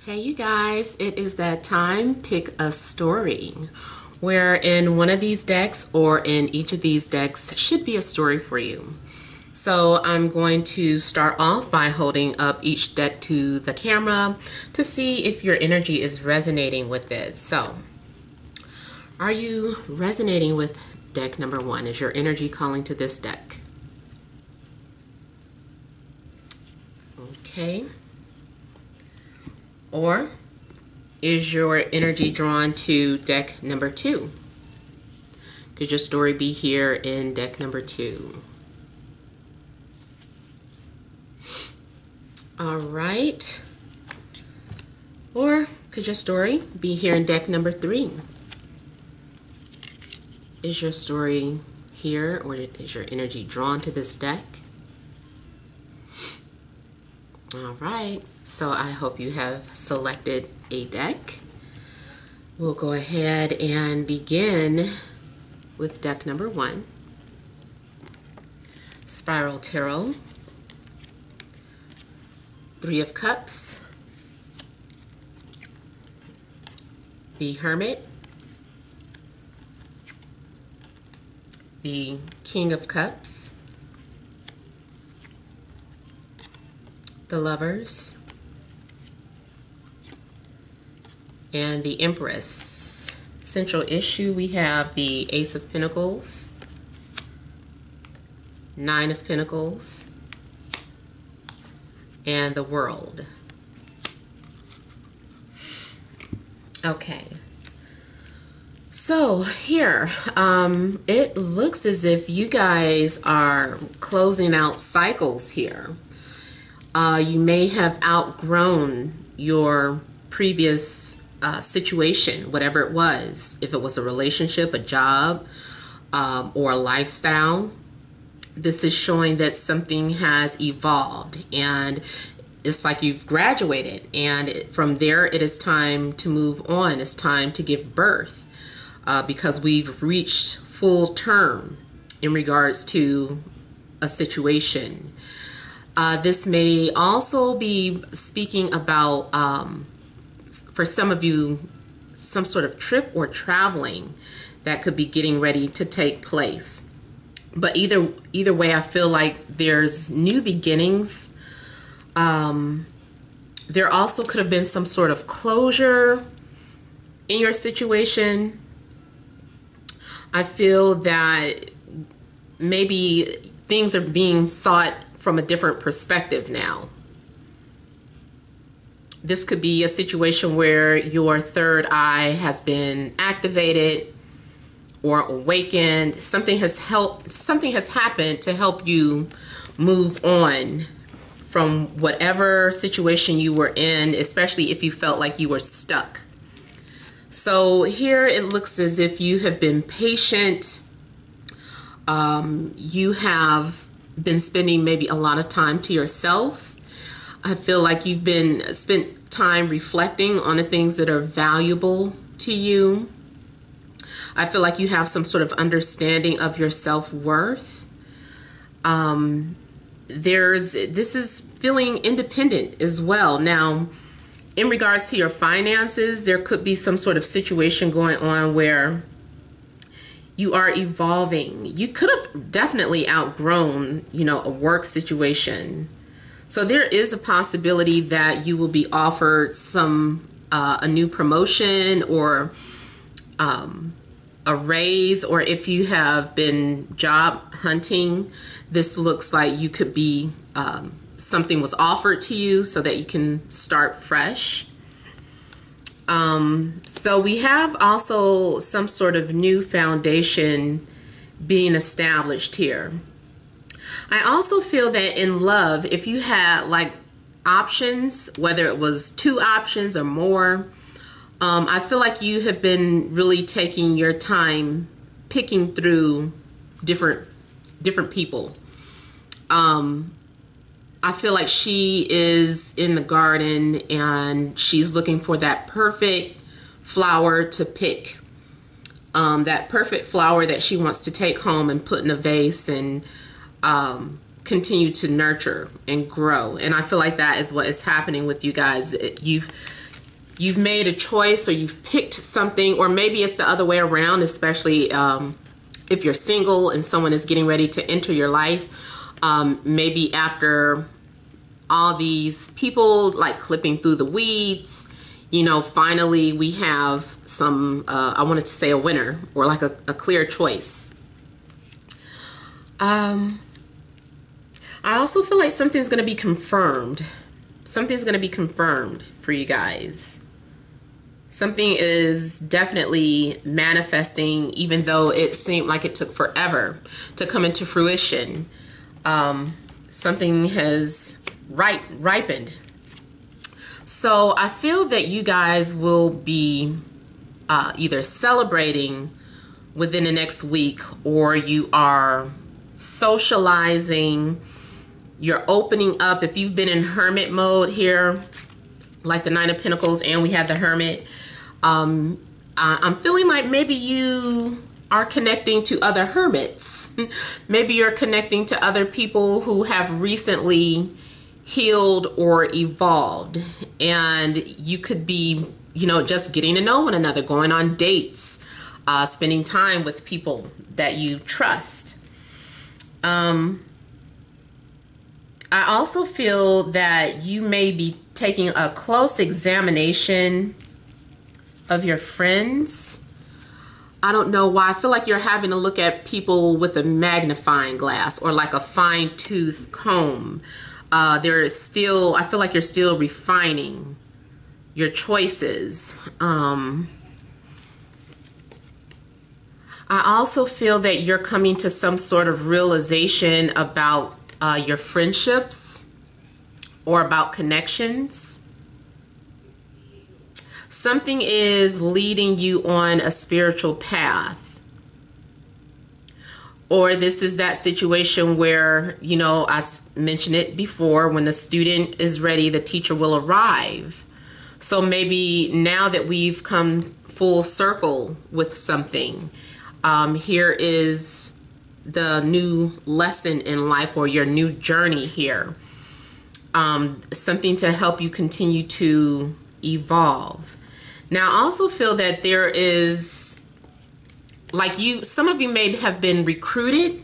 Hey you guys, it is that time. Pick a story. Where in one of these decks or in each of these decks should be a story for you. So I'm going to start off by holding up each deck to the camera to see if your energy is resonating with it. So, are you resonating with deck number one? Is your energy calling to this deck? Okay. Or is your energy drawn to deck number two? Could your story be here in deck number two? All right. Or could your story be here in deck number three? Is your story here, or is your energy drawn to this deck? All right. So I hope you have selected a deck. We'll go ahead and begin with deck number one. Spiral Tarot. Three of Cups, the Hermit, the King of Cups, the Lovers, and the Empress. Central issue, we have the Ace of Pentacles, Nine of Pentacles, and the World. Okay, so here it looks as if you guys are closing out cycles here. You may have outgrown your previous situation, whatever it was, if it was a relationship, a job, or a lifestyle. This is showing that something has evolved, and it's like you've graduated, and from there it is time to move on. It's time to give birth because we've reached full term in regards to a situation. This may also be speaking about, for some of you, some sort of trip or traveling that could be getting ready to take place. But either way, I feel like there's new beginnings. There also could have been some sort of closure in your situation. I feel that maybe things are being sought from a different perspective now. This could be a situation where your third eye has been activated or awakened. Something has happened to help you move on from whatever situation you were in, especially if you felt like you were stuck. So here it looks as if you have been patient. You have been spending maybe a lot of time to yourself. I feel like you've spent time reflecting on the things that are valuable to you. I feel like you have some sort of understanding of your self-worth. This is feeling independent as well. Now, in regards to your finances, there could be some sort of situation going on where you are evolving. You could have definitely outgrown, a work situation. So there is a possibility that you will be offered a new promotion or a raise, or if you have been job hunting, this looks like you could be something was offered to you so that you can start fresh. So we have also some sort of new foundation being established here. I also feel that in love, if you had like options, whether it was two options or more, I feel like you have been really taking your time picking through different people. I feel like she is in the garden and she's looking for that perfect flower to pick. That perfect flower that she wants to take home and put in a vase and continue to nurture and grow. And I feel like that is what is happening with you guys. you've made a choice, or you've picked something, or maybe it's the other way around, especially if you're single and someone is getting ready to enter your life. Maybe after all these people like clipping through the weeds, you know, finally we have some, I wanted to say a winner, or like a clear choice. I also feel like something's going to be confirmed. Something's going to be confirmed for you guys. Something is definitely manifesting, even though it seemed like it took forever to come into fruition. Something has ripened. So I feel that you guys will be either celebrating within the next week, or you are socializing, you're opening up. If you've been in hermit mode here, like the Nine of Pentacles, and we have the Hermit, I'm feeling like maybe you are connecting to other hermits. Maybe you're connecting to other people who have recently healed or evolved, and you could be, you know, just getting to know one another, going on dates, spending time with people that you trust. I also feel that you may be taking a close examination of your friends. I don't know why. I feel like you're having to look at people with a magnifying glass, or like a fine-tooth comb. There is still, I feel like you're still refining your choices. I also feel that you're coming to some sort of realization about your friendships, or about connections. Something is leading you on a spiritual path. Or this is that situation where, you know, I mentioned it before, when the student is ready, the teacher will arrive. So maybe now that we've come full circle with something, here is the new lesson in life, or your new journey here. Something to help you continue to evolve. Now, I also feel that there is, like, some of you may have been recruited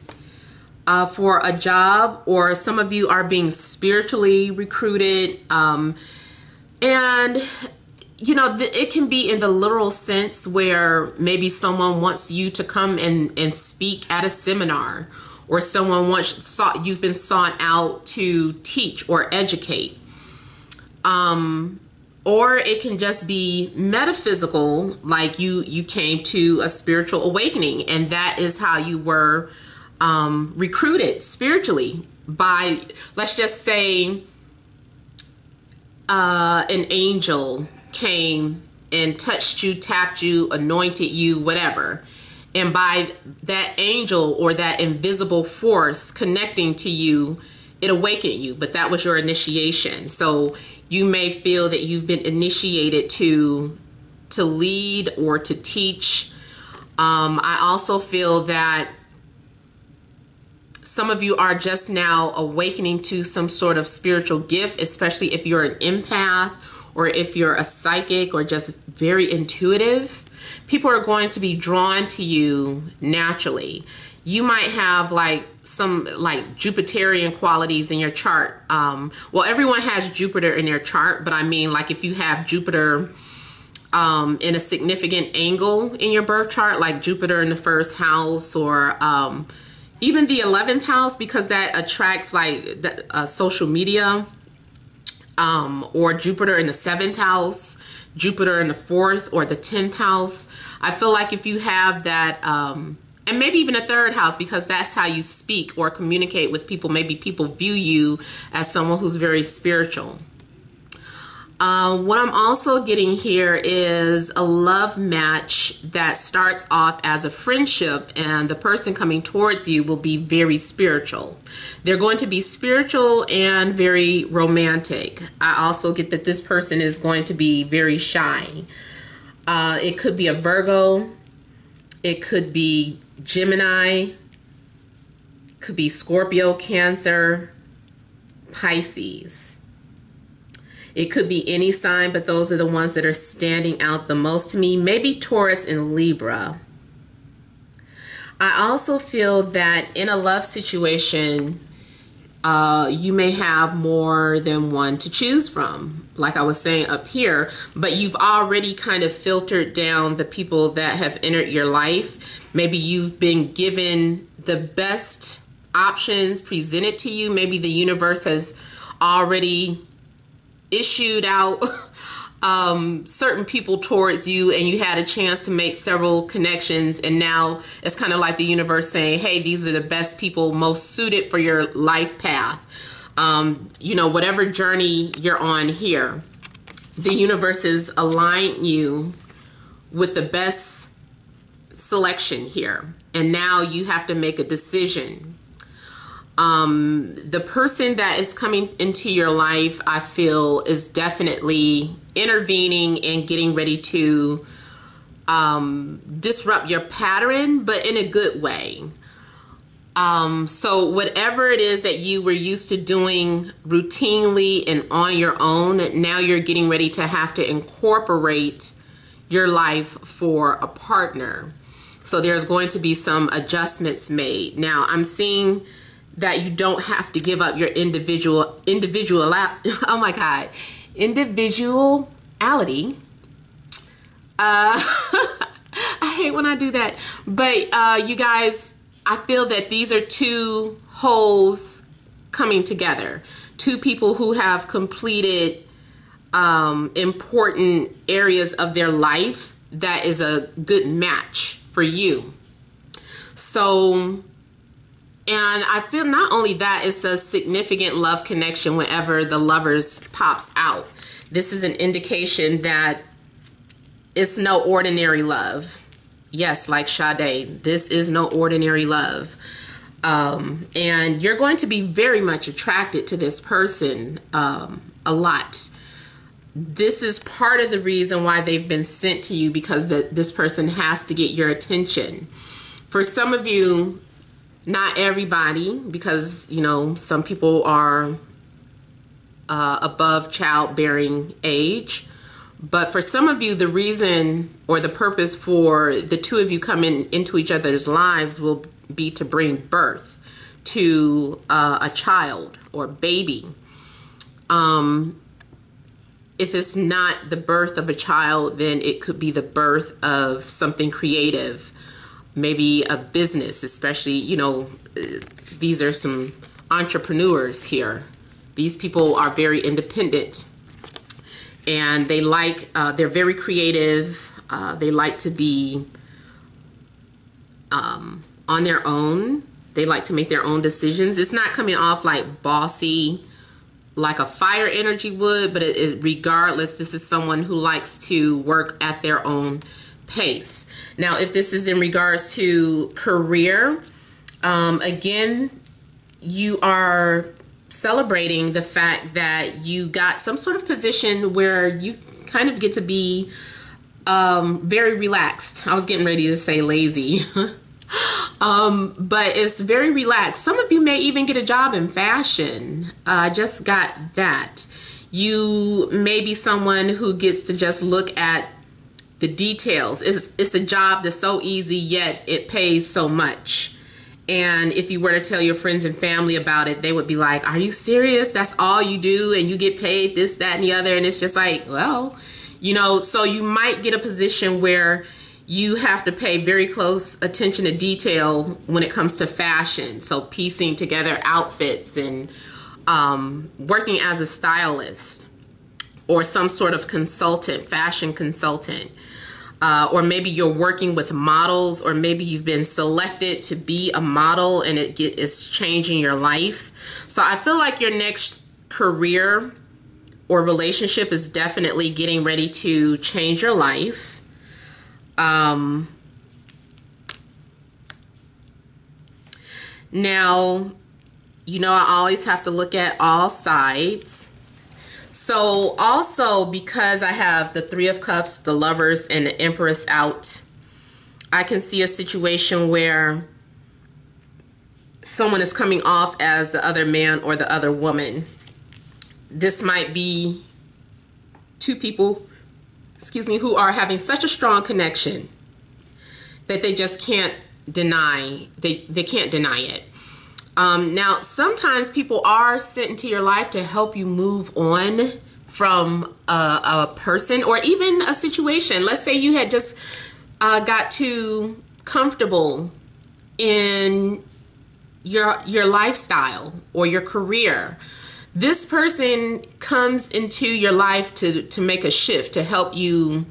for a job, or some of you are being spiritually recruited. And, you know, it can be in the literal sense where maybe someone wants you to come and speak at a seminar, or someone you've been sought out to teach or educate. Or it can just be metaphysical, like you came to a spiritual awakening, and that is how you were recruited spiritually by, let's just say, an angel came and touched you, tapped you, anointed you, whatever. And by that angel or that invisible force connecting to you, it awakened you, but that was your initiation. So you may feel that you've been initiated to lead or to teach. I also feel that some of you are just now awakening to some sort of spiritual gift, especially if you're an empath, or if you're a psychic, or just very intuitive. People are going to be drawn to you naturally. You might have like some like Jupiterian qualities in your chart. Well, everyone has Jupiter in their chart, but I mean, like, if you have Jupiter in a significant angle in your birth chart, like Jupiter in the first house, or even the 11th house, because that attracts like social media, or Jupiter in the 7th house, Jupiter in the 4th or the 10th house. I feel like if you have that, and maybe even a 3rd house, because that's how you speak or communicate with people. Maybe people view you as someone who's very spiritual. What I'm also getting here is a love match that starts off as a friendship, and the person coming towards you will be very spiritual. They're going to be spiritual and very romantic. I also get that this person is going to be very shy. It could be a Virgo. It could be Gemini. Could be Scorpio, Cancer, Pisces. It could be any sign, but those are the ones that are standing out the most to me. Maybe Taurus and Libra. I also feel that in a love situation, you may have more than one to choose from, like I was saying up here, but you've already kind of filtered down the people that have entered your life. Maybe you've been given the best options presented to you. Maybe the universe has already issued out certain people towards you, and you had a chance to make several connections, and now it's kind of like the universe saying, hey, these are the best people most suited for your life path. You know, whatever journey you're on here, the universe has aligned you with the best selection here, and now you have to make a decision. The person that is coming into your life, I feel, is definitely intervening and getting ready to disrupt your pattern, but in a good way. So whatever it is that you were used to doing routinely and on your own, now you're getting ready to have to incorporate your life for a partner. So there's going to be some adjustments made. Now I'm seeing that you don't have to give up your oh my God, individuality. I hate when I do that, but you guys, I feel that these are two wholes coming together, two people who have completed important areas of their life that is a good match for you. So, and I feel not only that, it's a significant love connection whenever the lovers pops out. This is an indication that it's no ordinary love. Yes, like Sade, this is no ordinary love. And you're going to be very much attracted to this person a lot. This is part of the reason why they've been sent to you, because this person has to get your attention. For some of you, not everybody, because, you know, some people are above childbearing age. But for some of you, the reason or the purpose for the two of you coming into each other's lives will be to bring birth to a child or baby. If it's not the birth of a child, then it could be the birth of something creative. Maybe a business, especially, you know, these are some entrepreneurs here. These people are very independent, and they like, they're very creative. They like to be on their own. They like to make their own decisions. It's not coming off like bossy, like a fire energy would, but regardless, this is someone who likes to work at their own pace. Now, if this is in regards to career, again, you are celebrating the fact that you got some sort of position where you kind of get to be very relaxed. I was getting ready to say lazy. But it's very relaxed. Some of you may even get a job in fashion. I just got that. You may be someone who gets to just look at the details. It's a job that's so easy, yet it pays so much. And if you were to tell your friends and family about it, they would be like, are you serious? That's all you do and you get paid this, that, and the other. And it's just like, well, you know, so you might get a position where you have to pay very close attention to detail when it comes to fashion. So piecing together outfits and working as a stylist or some sort of consultant, fashion consultant. Or maybe you're working with models, or maybe you've been selected to be a model and it's changing your life. So I feel like your next career or relationship is definitely getting ready to change your life. Now, you know, I always have to look at all sides. So also, because I have the Three of Cups, the Lovers, and the Empress out, I can see a situation where someone is coming off as the other man or the other woman. This might be two people, excuse me, who are having such a strong connection that they just can't deny, they can't deny it. Now, sometimes people are sent into your life to help you move on from a person or even a situation. Let's say you had just got too comfortable in your lifestyle or your career. This person comes into your life to make a shift, to help you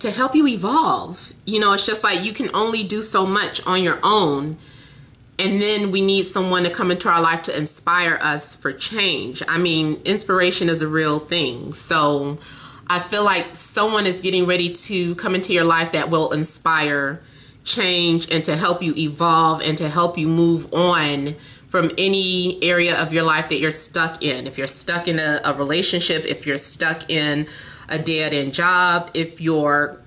evolve. You know, it's just like you can only do so much on your own, and then we need someone to come into our life to inspire us for change. I mean, inspiration is a real thing. So I feel like someone is getting ready to come into your life that will inspire change and to help you evolve and to help you move on from any area of your life that you're stuck in. If you're stuck in a relationship, if you're stuck in a dead-end job, if you're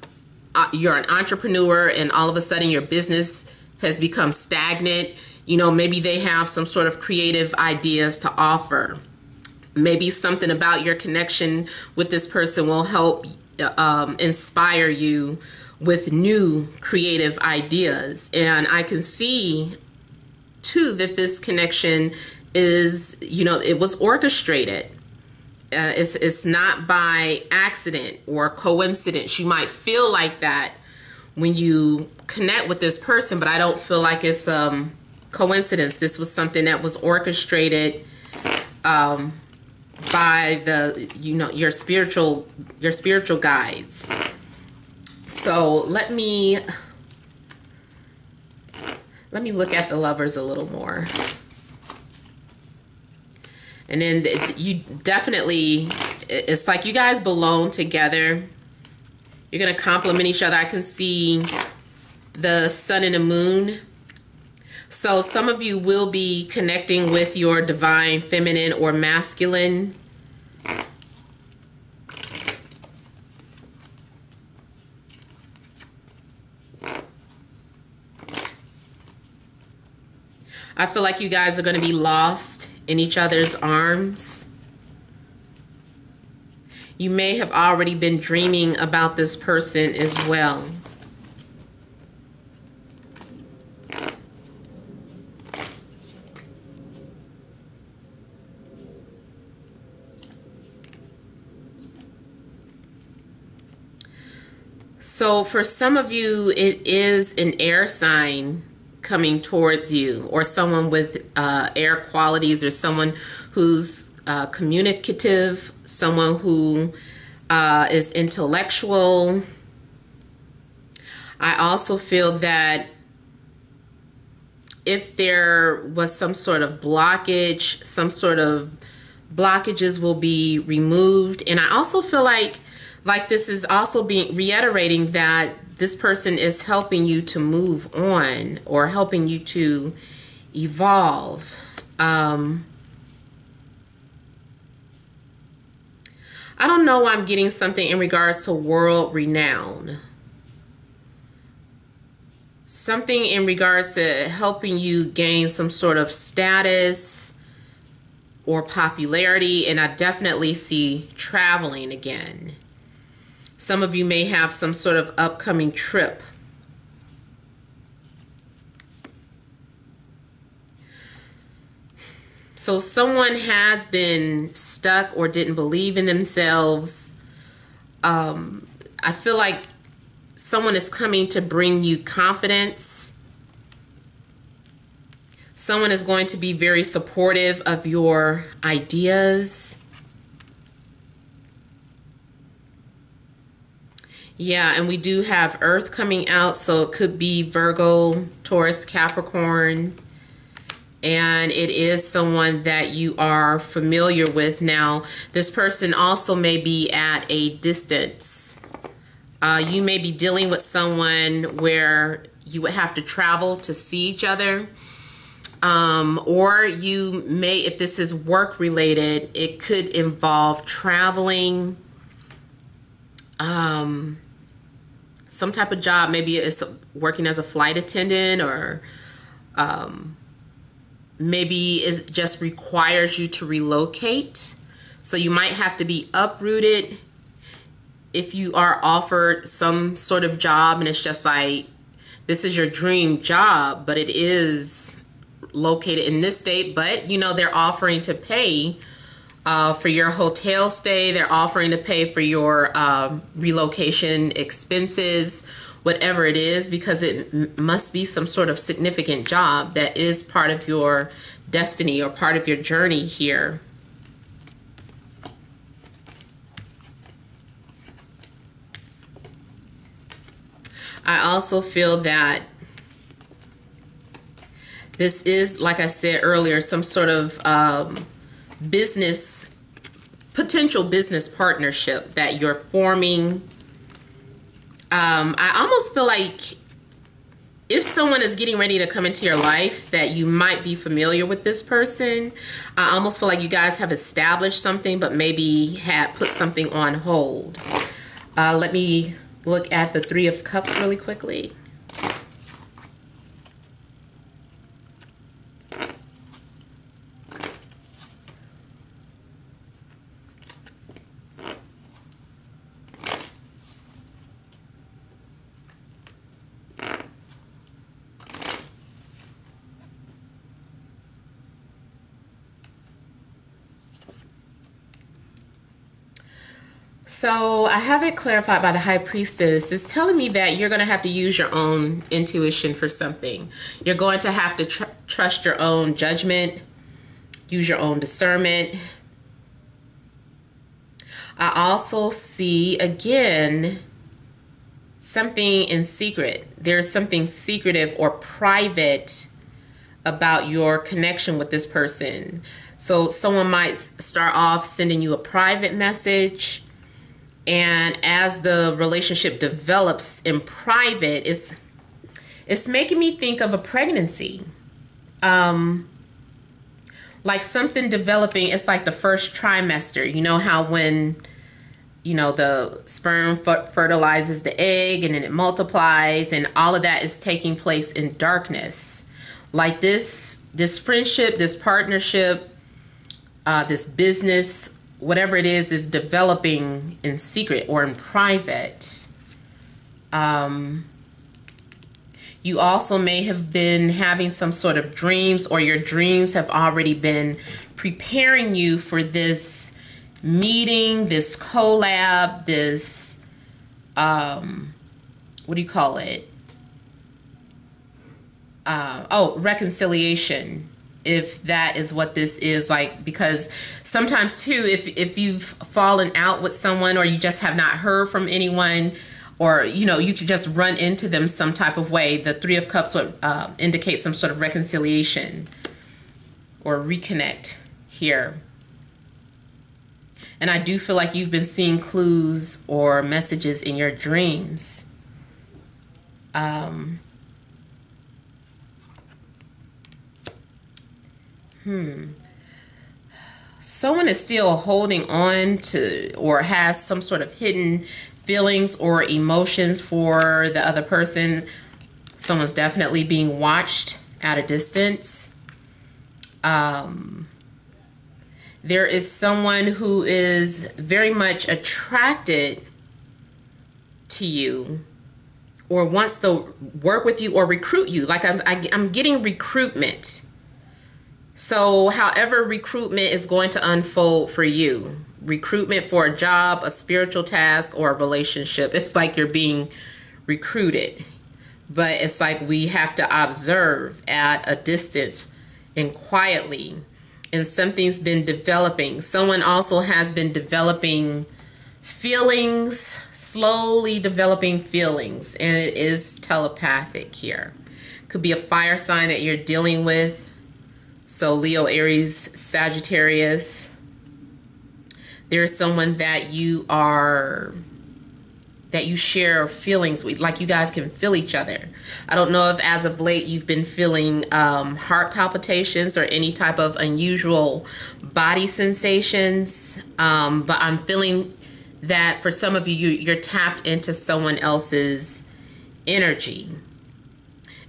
an entrepreneur and all of a sudden your business has become stagnant, you know, maybe they have some sort of creative ideas to offer. Maybe something about your connection with this person will help inspire you with new creative ideas. And I can see too that this connection is, you know, it was orchestrated. It's not by accident or coincidence. You might feel like that when you connect with this person, but I don't feel like it's coincidence. This was something that was orchestrated by the, you know, your spiritual guides. So let me look at the Lovers a little more. And then you definitely, it's like you guys belong together. You're going to complement each other. I can see the sun and the moon. So some of you will be connecting with your divine feminine or masculine. I feel like you guys are going to be lost in each other's arms. You may have already been dreaming about this person as well. So for some of you, it is an air sign coming towards you, or someone with air qualities, or someone who's communicative, someone who is intellectual. I also feel that if there was some sort of blockage, some sort of blockages will be removed. And I also feel like this is also being reiterating that this person is helping you to move on or helping you to evolve. I don't know why I'm getting something in regards to world renown. Something in regards to helping you gain some sort of status or popularity. And I definitely see traveling again. Some of you may have some sort of upcoming trip. So someone has been stuck or didn't believe in themselves. I feel like someone is coming to bring you confidence. Someone is going to be very supportive of your ideas. Yeah, and we do have Earth coming out, so it could be Virgo, Taurus, Capricorn. And it is someone that you are familiar with. Now, this person also may be at a distance. You may be dealing with someone where you would have to travel to see each other. Or you may, if this is work related, it could involve traveling. Some type of job, maybe it's working as a flight attendant, or maybe it just requires you to relocate. So you might have to be uprooted if you are offered some sort of job and it's just like, this is your dream job, but it is located in this state, but you know, they're offering to pay for your hotel stay. They're offering to pay for your relocation expenses, whatever it is, because it must be some sort of significant job that is part of your destiny or part of your journey here. I also feel that this is, like I said earlier, some sort of potential business partnership that you're forming. I almost feel like if someone is getting ready to come into your life, that you might be familiar with this person. I almost feel like you guys have established something, but maybe had put something on hold. Let me look at the Three of Cups really quickly. So I have it clarified by the High Priestess. It's telling me that you're going to have to use your own intuition for something. You're going to have to trust your own judgment, use your own discernment. I also see, again, something in secret. There's something secretive or private about your connection with this person. So someone might start off sending you a private message, and as the relationship develops in private, it's making me think of a pregnancy. Like something developing. It's like the first trimester. You know how when, you know, the sperm fertilizes the egg and then it multiplies, and all of that is taking place in darkness. Like this friendship, this partnership, this business, whatever it is developing in secret or in private. You also may have been having some sort of dreams, or your dreams have already been preparing you for this meeting, this collab, this, what do you call it? Reconciliation. If that is what this is, like, because sometimes too, if you've fallen out with someone, or you just have not heard from anyone, or, you know, you could just run into them some type of way, the Three of Cups would indicate some sort of reconciliation or reconnect here. And I do feel like you've been seeing clues or messages in your dreams. Someone is still holding on to, or has some sort of hidden feelings or emotions for the other person. Someone's definitely being watched at a distance. There is someone who is very much attracted to you, or wants to work with you or recruit you. Like I'm getting recruitment. So however recruitment is going to unfold for you, recruitment for a job, a spiritual task, or a relationship, it's like you're being recruited. But it's like we have to observe at a distance and quietly. And something's been developing. Someone also has been developing feelings, slowly developing feelings. And it is telepathic here. Could be a fire sign that you're dealing with. So Leo, Aries, Sagittarius. There's someone that you share feelings with, like you guys can feel each other. I don't know if as of late you've been feeling heart palpitations or any type of unusual body sensations, but I'm feeling that for some of you, you're tapped into someone else's energy.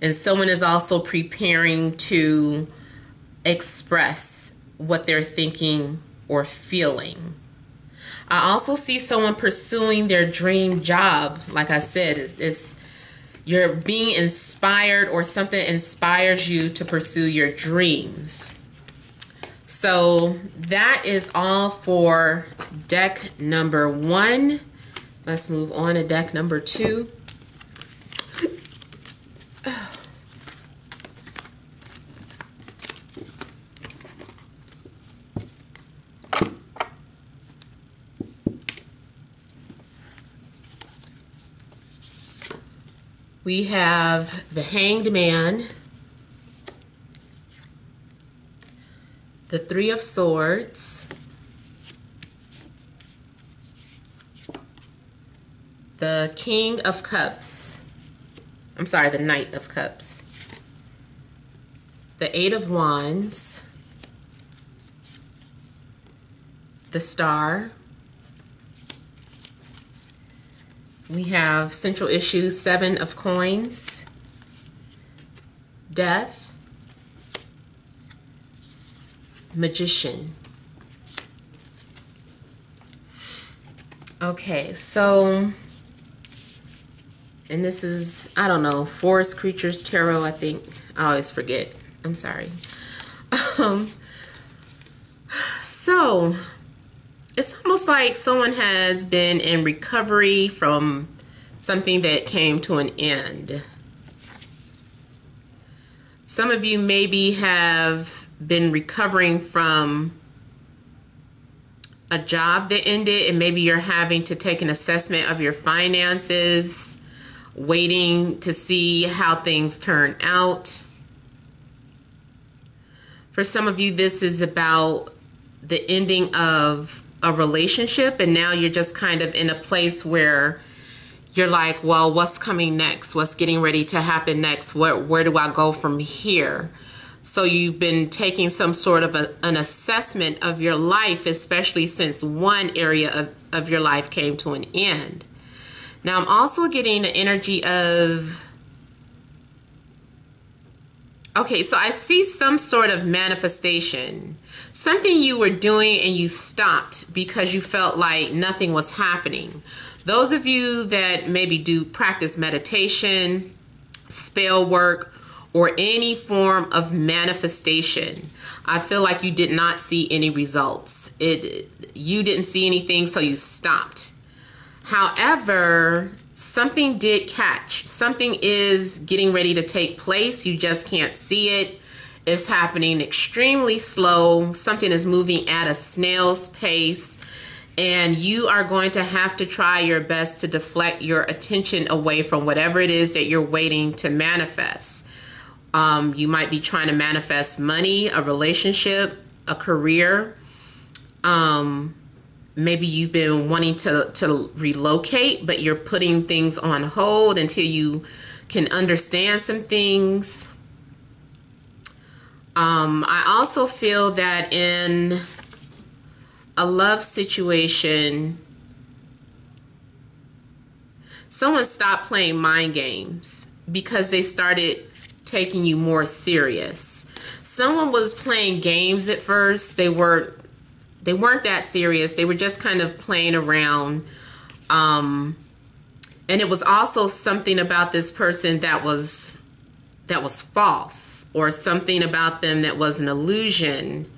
And someone is also preparing to express what they're thinking or feeling. I also see someone pursuing their dream job. Like I said, it's you're being inspired, or something inspires you to pursue your dreams. So that is all for deck number 1. Let's move on to deck number 2. We have the Hanged Man, the Three of Swords, the King of Cups, I'm sorry, the Knight of Cups, the Eight of Wands, the Star. We have central issues, 7 of Coins, Death, Magician. Okay, so, and this is, I don't know, Forest Creatures Tarot, I think. I always forget. I'm sorry. So, it's almost like someone has been in recovery from something that came to an end. Some of you maybe have been recovering from a job that ended, and maybe you're having to take an assessment of your finances, waiting to see how things turn out. For some of you, this is about the ending of a relationship, and now you're just kind of in a place where you're like, well, what's coming next? What's getting ready to happen next? Where do I go from here? So you've been taking some sort of an assessment of your life, especially since one area of your life came to an end. Now I'm also getting the energy of, okay, so I see some sort of manifestation. Something you were doing and you stopped because you felt like nothing was happening. Those of you that maybe do practice meditation, spell work, or any form of manifestation, I feel like you did not see any results. You didn't see anything, so you stopped. However, something did catch. Something is getting ready to take place. You just can't see it. It's happening extremely slow. Something is moving at a snail's pace, and you are going to have to try your best to deflect your attention away from whatever it is that you're waiting to manifest. You might be trying to manifest money, a relationship, a career. Maybe you've been wanting to relocate, but you're putting things on hold until you can understand some things. I also feel that in a love situation, someone stopped playing mind games because they started taking you more serious. Someone was playing games at first. They weren't that serious. They were just kind of playing around. And it was also something about this person that was false, or something about them that was an illusion.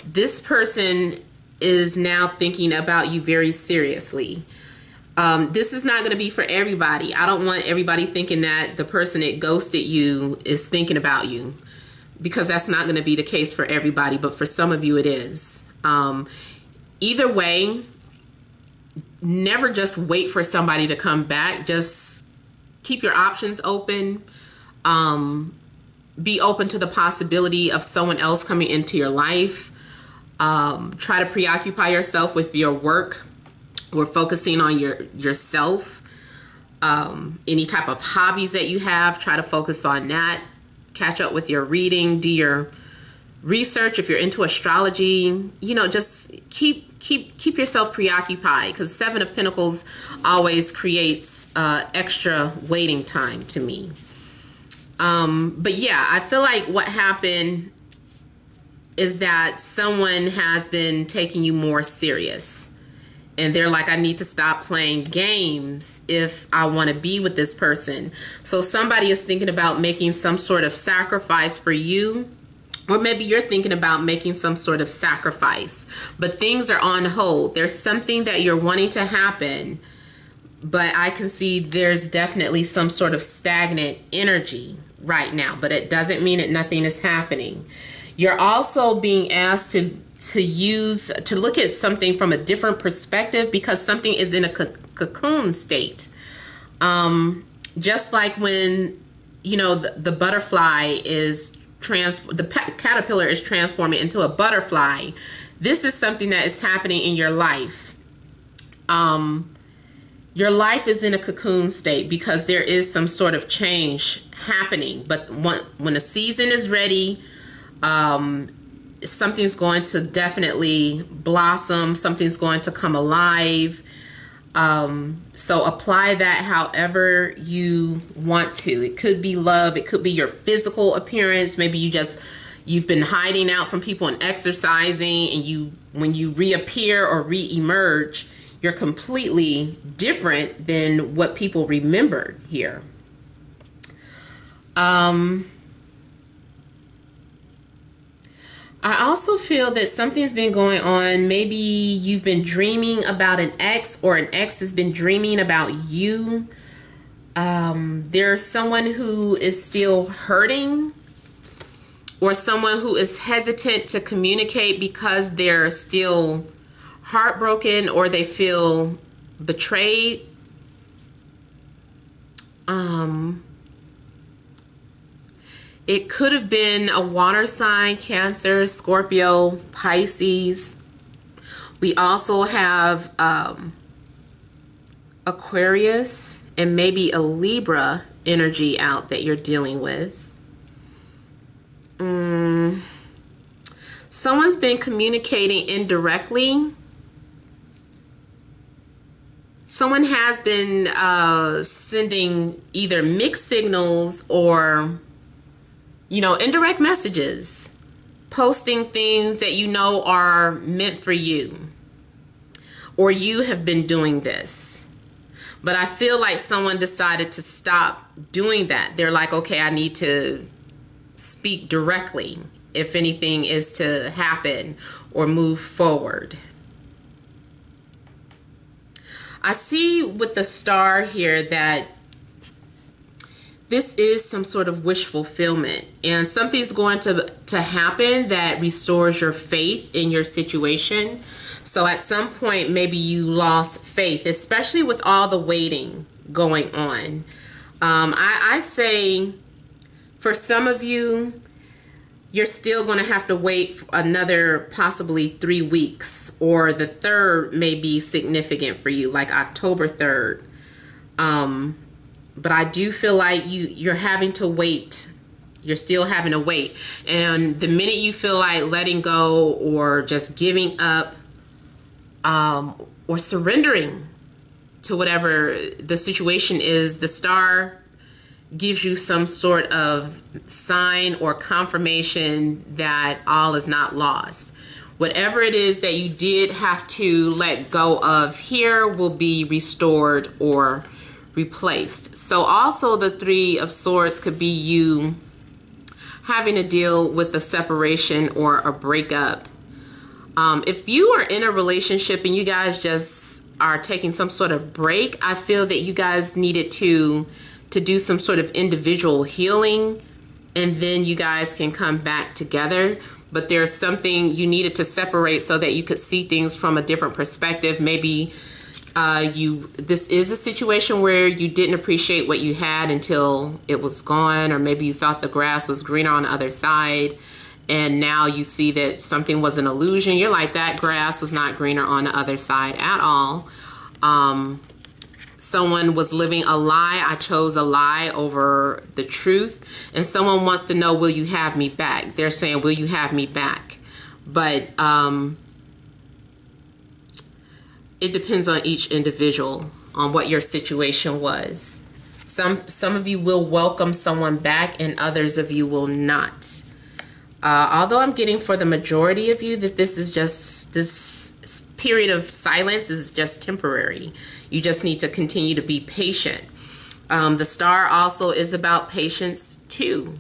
This person is now thinking about you very seriously. This is not going to be for everybody. I don't want everybody thinking that the person that ghosted you is thinking about you, because that's not going to be the case for everybody, but for some of you it is. Either way, never just wait for somebody to come back. Just keep your options open. Be open to the possibility of someone else coming into your life. Try to preoccupy yourself with your work. We're focusing on yourself. Any type of hobbies that you have, try to focus on that. Catch up with your reading, do your research. If you're into astrology, you know, just keep yourself preoccupied, because 7 of Pentacles always creates extra waiting time to me. But yeah, I feel like what happened is that someone has been taking you more serious. And they're like, I need to stop playing games if I want to be with this person. So somebody is thinking about making some sort of sacrifice for you. Or maybe you're thinking about making some sort of sacrifice. But things are on hold. There's something that you're wanting to happen. But I can see there's definitely some sort of stagnant energy right now. But it doesn't mean that nothing is happening. You're also being asked to look at something from a different perspective, because something is in a cocoon state. Just like when, you know, the butterfly is the caterpillar is transforming into a butterfly. This is something that is happening in your life. Your life is in a cocoon state because there is some sort of change happening. But when the season is ready, something's going to definitely blossom. Something's going to come alive. So apply that however you want to. It could be love. It could be your physical appearance. Maybe you've been hiding out from people and exercising, and when you reappear or re-emerge, you're completely different than what people remembered here. I also feel that something's been going on. Maybe you've been dreaming about an ex, or an ex has been dreaming about you. There's someone who is still hurting, or someone who is hesitant to communicate because they're still heartbroken or they feel betrayed. It could have been a water sign, Cancer, Scorpio, Pisces. We also have Aquarius and maybe a Libra energy out that you're dealing with. Someone's been communicating indirectly. Someone has been sending either mixed signals or, you know, indirect messages, posting things that you know are meant for you, or you have been doing this. But I feel like someone decided to stop doing that. They're like, okay, I need to speak directly if anything is to happen or move forward. I see with the star here that this is some sort of wish fulfillment, and something's going to happen that restores your faith in your situation. So at some point, maybe you lost faith, especially with all the waiting going on. I say for some of you, you're still going to have to wait for another possibly 3 weeks, or the 3rd may be significant for you, like October 3rd. But I do feel like you're having to wait. You're still having to wait. And the minute you feel like letting go or just giving up, or surrendering to whatever the situation is, the star gives you some sort of sign or confirmation that all is not lost. Whatever it is that you did have to let go of here will be restored or replaced. So also the 3 of Swords could be you having to deal with a separation or a breakup. If you are in a relationship and you guys just are taking some sort of break, I feel that you guys needed to do some sort of individual healing, and then you guys can come back together. But there's something you needed to separate so that you could see things from a different perspective. Maybe this is a situation where you didn't appreciate what you had until it was gone, or maybe you thought the grass was greener on the other side, and now you see that something was an illusion. You're like, that grass was not greener on the other side at all. Someone was living a lie. I chose a lie over the truth. And someone wants to know, will you have me back? They're saying, will you have me back? But it depends on each individual on what your situation was. Some of you will welcome someone back, and others of you will not. Although I'm getting for the majority of you that this is just, this period of silence is just temporary. You just need to continue to be patient. The star also is about patience too.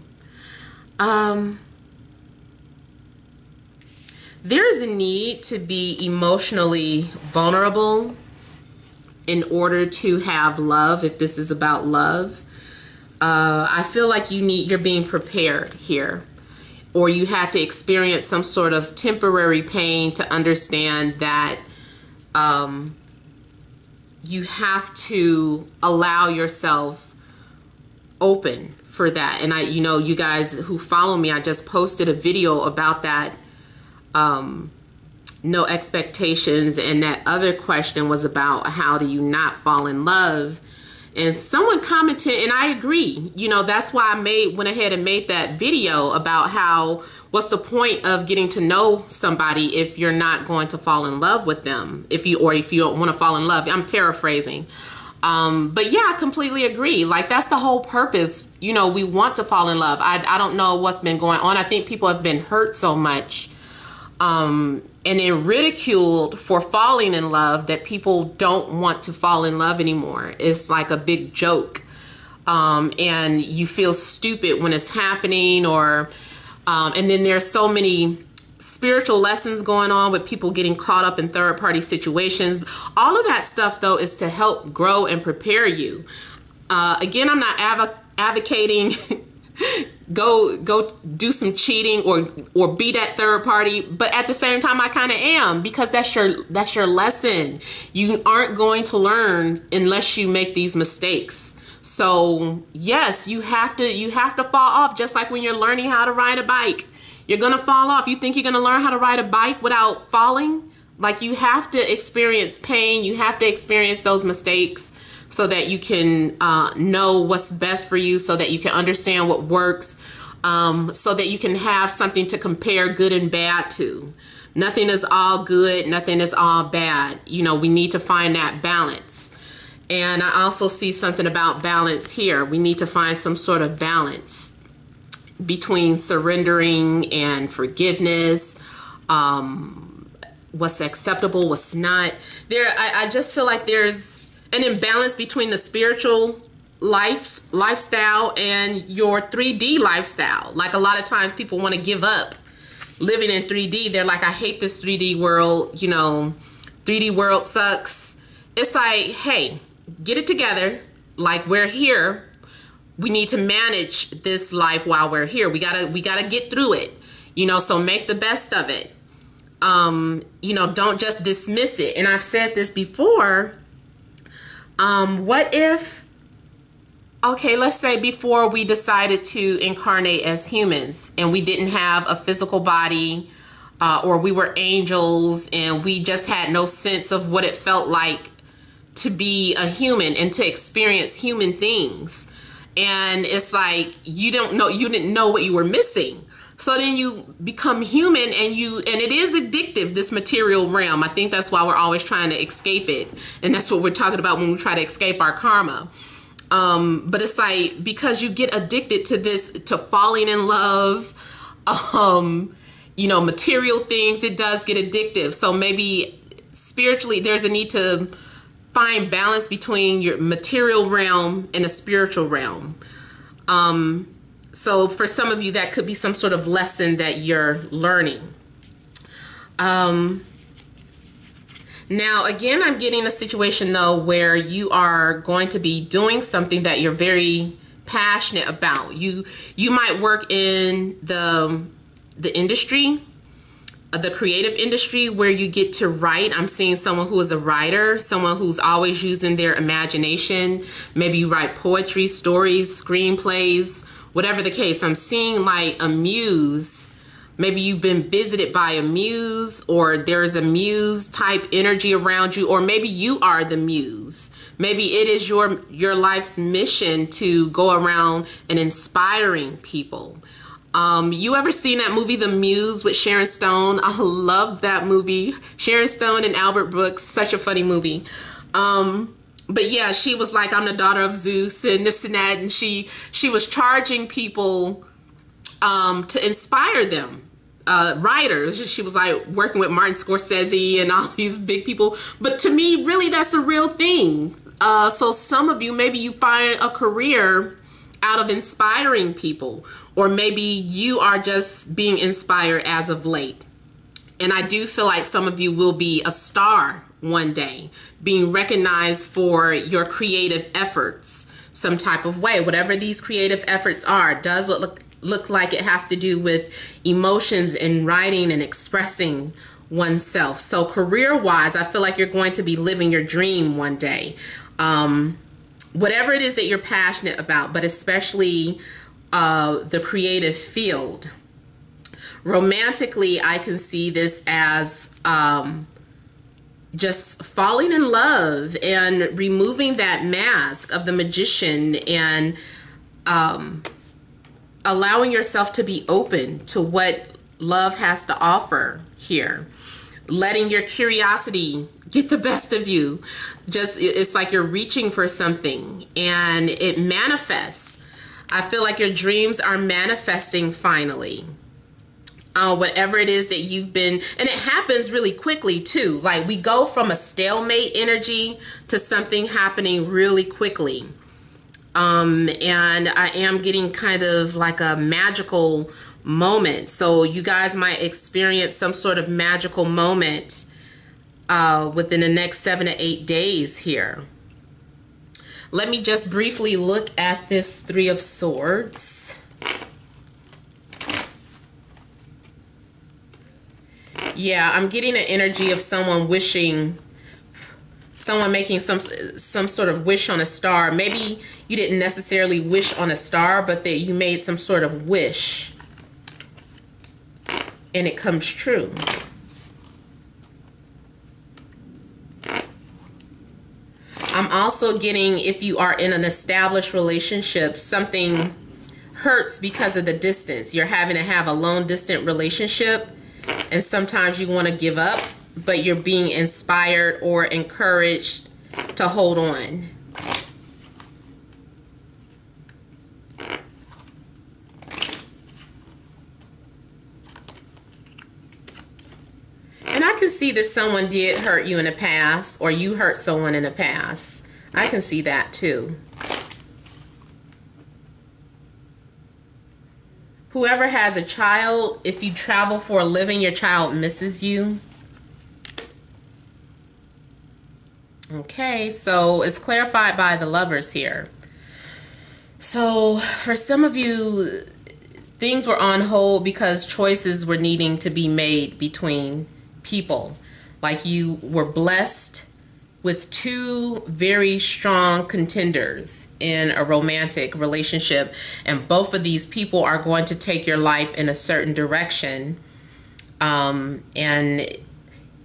There is a need to be emotionally vulnerable in order to have love, if this is about love. I feel like you're being prepared here, or you had to experience some sort of temporary pain to understand that you have to allow yourself open for that. And you know, you guys who follow me, I just posted a video about that. No expectations, and that other question was about how do you not fall in love. And someone commented, and I agree, you know, that's why I went ahead and made that video about how, what's the point of getting to know somebody if you're not going to fall in love with them, if you don't want to fall in love. I'm paraphrasing. But yeah, I completely agree. Like, that's the whole purpose. You know, we want to fall in love. I don't know what's been going on. I think people have been hurt so much, and then ridiculed for falling in love, that people don't want to fall in love anymore. It's like a big joke. And you feel stupid when it's happening, or, and then there's so many spiritual lessons going on with people getting caught up in third-party situations. All of that stuff, though, is to help grow and prepare you. Again, I'm not advocating go do some cheating or be that third party, but at the same time I kind of am, because that's your lesson. You aren't going to learn unless you make these mistakes. So yes, you have to fall off, just like when you're learning how to ride a bike. You're gonna fall off. You think you're gonna learn how to ride a bike without falling? Like, you have to experience pain. You have to experience those mistakes so that you can know what's best for you, so that you can understand what works, so that you can have something to compare good and bad to. Nothing is all good, nothing is all bad. You know, we need to find that balance. And I also see something about balance here. We need to find some sort of balance between surrendering and forgiveness, what's acceptable, what's not. I just feel like there's an imbalance between the spiritual lifestyle and your 3D lifestyle. Like, a lot of times people want to give up living in 3D. They're like, I hate this 3D world, you know, 3D world sucks. It's like, hey, get it together. Like, we're here. We need to manage this life while we're here. We gotta get through it, you know, so make the best of it. You know, don't just dismiss it. And I've said this before. What if, okay, let's say before we decided to incarnate as humans and we didn't have a physical body, or we were angels and we just had no sense of what it felt like to be a human and to experience human things. And it's like, you didn't know what you were missing. So then you become human, and it is addictive, this material realm. I think that's why we're always trying to escape it. And that's what we're talking about when we try to escape our karma. But it's like, because you get addicted to this, to falling in love, you know, material things, it does get addictive. So maybe spiritually, there's a need to find balance between your material realm and the spiritual realm. So for some of you, that could be some sort of lesson that you're learning. Now, again, I'm getting a situation, though, where you are going to be doing something that you're very passionate about. You might work in the industry, the creative industry, where you get to write. I'm seeing someone who is a writer, someone who's always using their imagination. Maybe you write poetry, stories, screenplays, whatever the case. I'm seeing like a muse. Maybe you've been visited by a muse, or there's a muse type energy around you, or maybe you are the muse. Maybe it is your life's mission to go around and inspiring people. You ever seen that movie, The Muse, with Sharon Stone? I love that movie. Sharon Stone and Albert Brooks, such a funny movie. But yeah, she was like, I'm the daughter of Zeus and this and that. And she was charging people to inspire them. Writers, she was like working with Martin Scorsese and all these big people. But to me, really, that's a real thing. So some of you, maybe you find a career out of inspiring people, or maybe you are just being inspired as of late. And I do feel like some of you will be a star one day, being recognized for your creative efforts some type of way. Whatever these creative efforts are, does look like it has to do with emotions and writing and expressing oneself. So career-wise, I feel like you're going to be living your dream one day. Whatever it is that you're passionate about, but especially the creative field. Romantically, I can see this as just falling in love and removing that mask of the magician and allowing yourself to be open to what love has to offer here. Letting your curiosity get the best of you. Just, it's like you're reaching for something and it manifests. I feel like your dreams are manifesting finally. Whatever it is that you've been, and it happens really quickly too. Like we go from a stalemate energy to something happening really quickly. And I am getting kind of like a magical moment. So you guys might experience some sort of magical moment within the next 7 to 8 days here. Let me just briefly look at this Three of Swords. Yeah, I'm getting an energy of someone wishing, someone making some sort of wish on a star. Maybe you didn't necessarily wish on a star, but that you made some sort of wish and it comes true. I'm also getting, if you are in an established relationship, something hurts because of the distance. You're having to have a long distant relationship, and sometimes you want to give up, but you're being inspired or encouraged to hold on. And I can see that someone did hurt you in the past, or you hurt someone in the past. I can see that too. Whoever has a child, if you travel for a living, your child misses you. Okay, so it's clarified by the Lovers here. So for some of you, things were on hold because choices were needing to be made between people. Like you were blessed with two very strong contenders in a romantic relationship, and both of these people are going to take your life in a certain direction. And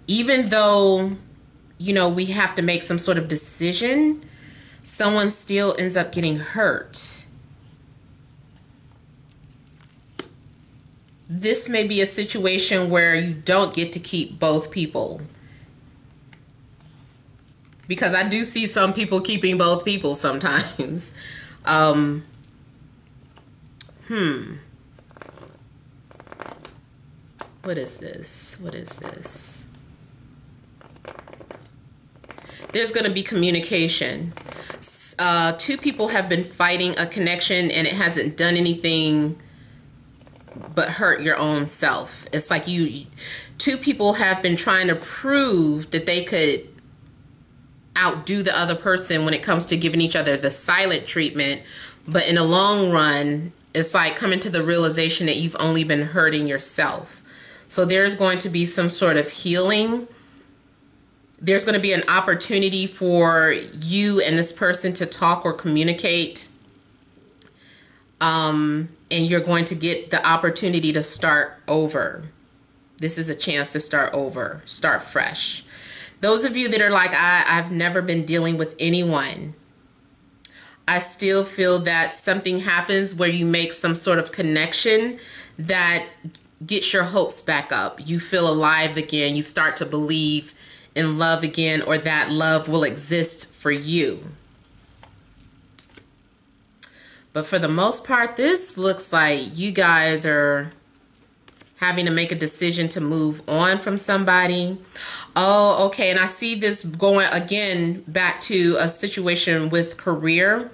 even though, you know, we have to make some sort of decision, someone still ends up getting hurt. This may be a situation where you don't get to keep both people. Because I do see some people keeping both people sometimes. What is this? What is this? There's going to be communication. Two people have been fighting a connection and it hasn't done anything but hurt your own self. It's like two people have been trying to prove that they could outdo the other person when it comes to giving each other the silent treatment, but in the long run, it's like coming to the realization that you've only been hurting yourself. So there's going to be some sort of healing. There's going to be an opportunity for you and this person to talk or communicate. And you're going to get the opportunity to start over. This is a chance to start over, start fresh. Those of you that are like, I've never been dealing with anyone, I still feel that something happens where you make some sort of connection that gets your hopes back up. You feel alive again. You start to believe in love again, or that love will exist for you. But for the most part, this looks like you guys are having to make a decision to move on from somebody. Oh, okay. And I see this going again back to a situation with career.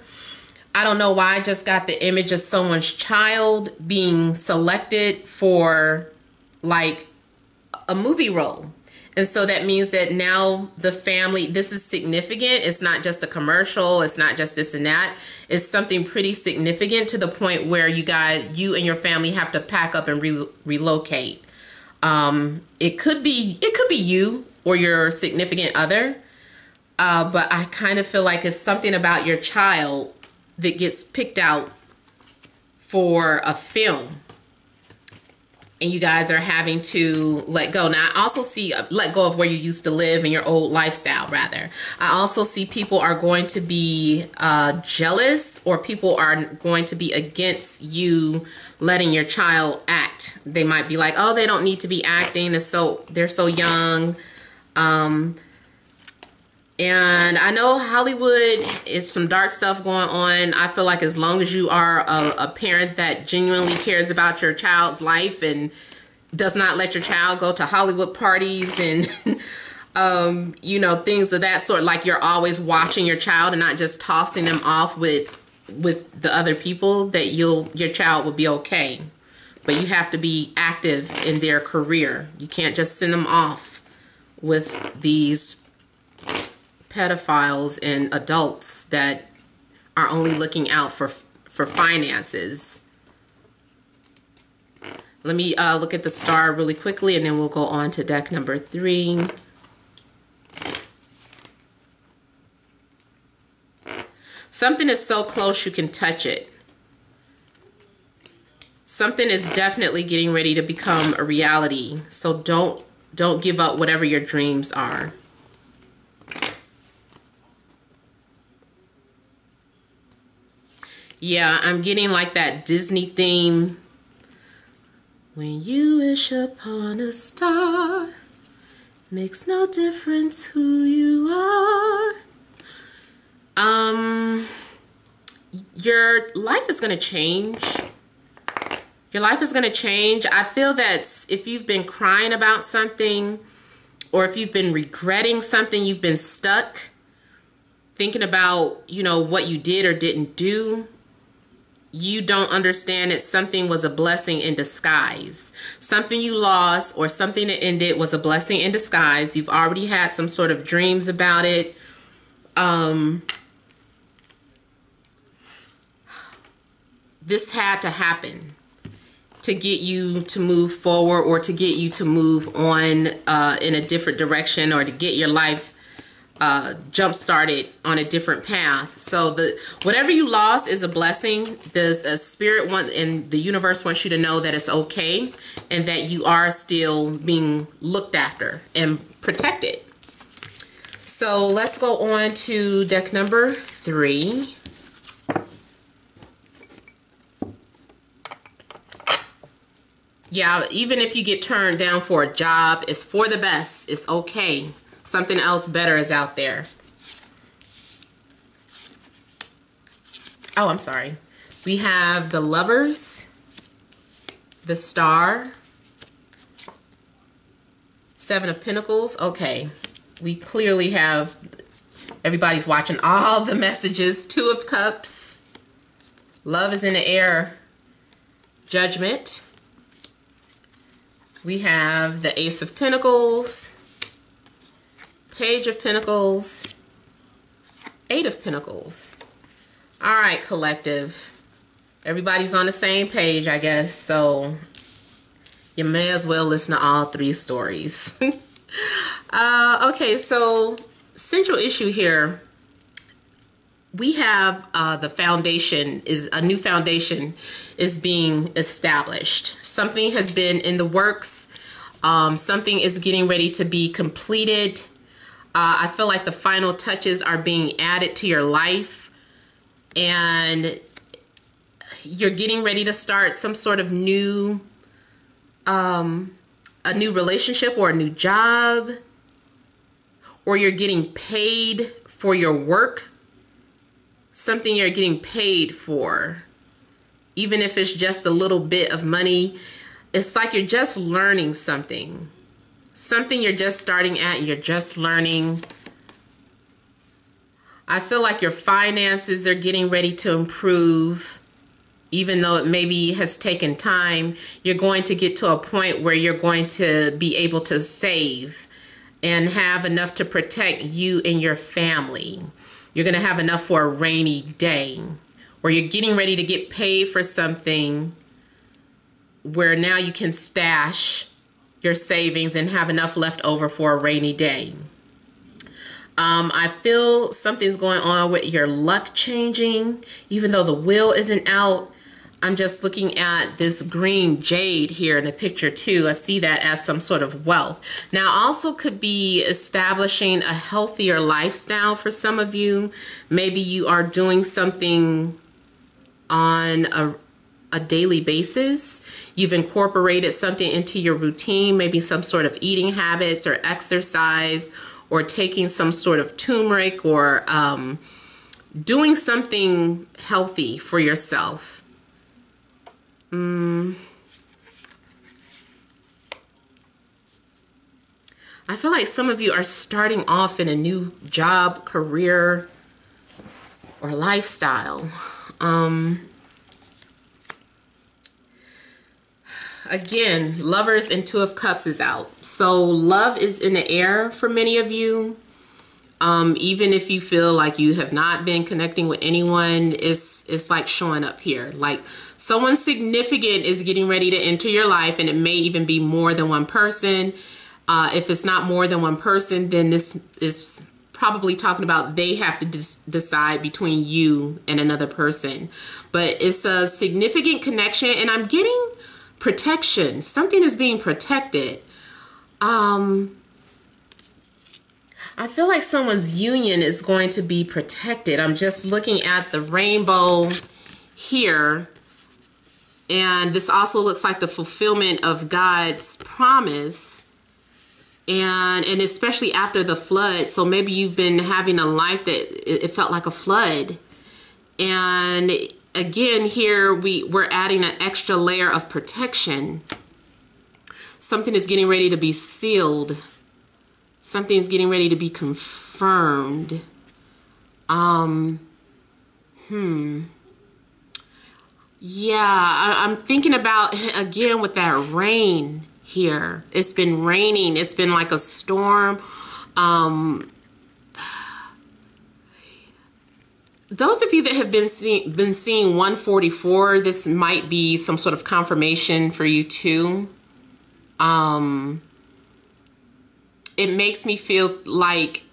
I don't know why I just got the image of someone's child being selected for like a movie role. And so that means that now the family, this is significant. It's not just a commercial. It's not just this and that. It's something pretty significant to the point where you and your family have to pack up and relocate. It could be you or your significant other. But I kind of feel like it's something about your child that gets picked out for a film. And you guys are having to let go. Now, I also see let go of where you used to live and your old lifestyle, rather. I also see people are going to be jealous, or people are going to be against you letting your child act. They might be like, oh, they don't need to be acting. They're so young. And I know Hollywood is some dark stuff going on. I feel like as long as you are a parent that genuinely cares about your child's life and does not let your child go to Hollywood parties and, you know, things of that sort, like you're always watching your child and not just tossing them off with the other people, that your child will be okay. But you have to be active in their career. You can't just send them off with these pedophiles and adults that are only looking out for finances. Let me look at the star really quickly, and then we'll go on to deck number 3. Something is so close you can touch it. Something is definitely getting ready to become a reality. So don't give up whatever your dreams are. Yeah, I'm getting like that Disney theme. When you wish upon a star, makes no difference who you are. Your life is going to change. Your life is going to change. I feel that if you've been crying about something, or if you've been regretting something, you've been stuck thinking about, you know, what you did or didn't do, you don't understand that something was a blessing in disguise. Something you lost or something that ended was a blessing in disguise. You've already had some sort of dreams about it. This had to happen to get you to move forward, or to get you to move on in a different direction, or to get your life jump started on a different path. So whatever you lost is a blessing. There's a spirit and the universe wants you to know that it's okay, and that you are still being looked after and protected. So let's go on to deck number 3. Yeah, even if you get turned down for a job, it's for the best. It's okay. Something else better is out there. Oh, I'm sorry. We have the Lovers, the Star, 7 of Pentacles. Okay, we clearly have, everybody's watching all the messages. 2 of Cups, love is in the air, Judgment. We have the Ace of Pentacles, Page of Pentacles, 8 of Pentacles. All right, collective. Everybody's on the same page, I guess. So you may as well listen to all 3 stories. Okay, so central issue here. We have the foundation, a new foundation is being established. Something has been in the works. Something is getting ready to be completed. I feel like the final touches are being added to your life, and you're getting ready to start some sort of new, a new relationship or a new job, or you're getting paid for your work. Something you're getting paid for. even if it's just a little bit of money. It's like you're just learning something. Something you're just starting at and you're just learning. I feel like your finances are getting ready to improve. Even though it maybe has taken time, you're going to get to a point where you're going to be able to save and have enough to protect you and your family. You're going to have enough for a rainy day, or you're getting ready to get paid for something where now you can stash your savings and have enough left over for a rainy day. I feel something's going on with your luck changing, even though the wheel isn't out. I'm just looking at this green jade here in the picture too. I see that as some sort of wealth. Now also could be establishing a healthier lifestyle for some of you. Maybe you are doing something on a daily basis. You've incorporated something into your routine, maybe some sort of eating habits or exercise, or taking some sort of turmeric, or doing something healthy for yourself. I feel like some of you are starting off in a new job, career, or lifestyle. Again, Lovers and Two of Cups is out. So love is in the air for many of you. Even if you feel like you have not been connecting with anyone, it's like showing up here. Like someone significant is getting ready to enter your life, and it may even be more than one person. If it's not more than one person, then this is probably talking about they have to decide between you and another person. But it's a significant connection, and I'm getting protection. Something is being protected. I feel like someone's union is going to be protected. I'm just looking at the rainbow here. And this also looks like the fulfillment of God's promise. And especially after the flood. So maybe you've been having a life that it felt like a flood. And again, here we're adding an extra layer of protection. Something is getting ready to be sealed. Something's getting ready to be confirmed. Yeah, I'm thinking about, again, with that rain here. It's been raining. It's been like a storm. Those of you that have been seeing 144, this might be some sort of confirmation for you too. It makes me feel like,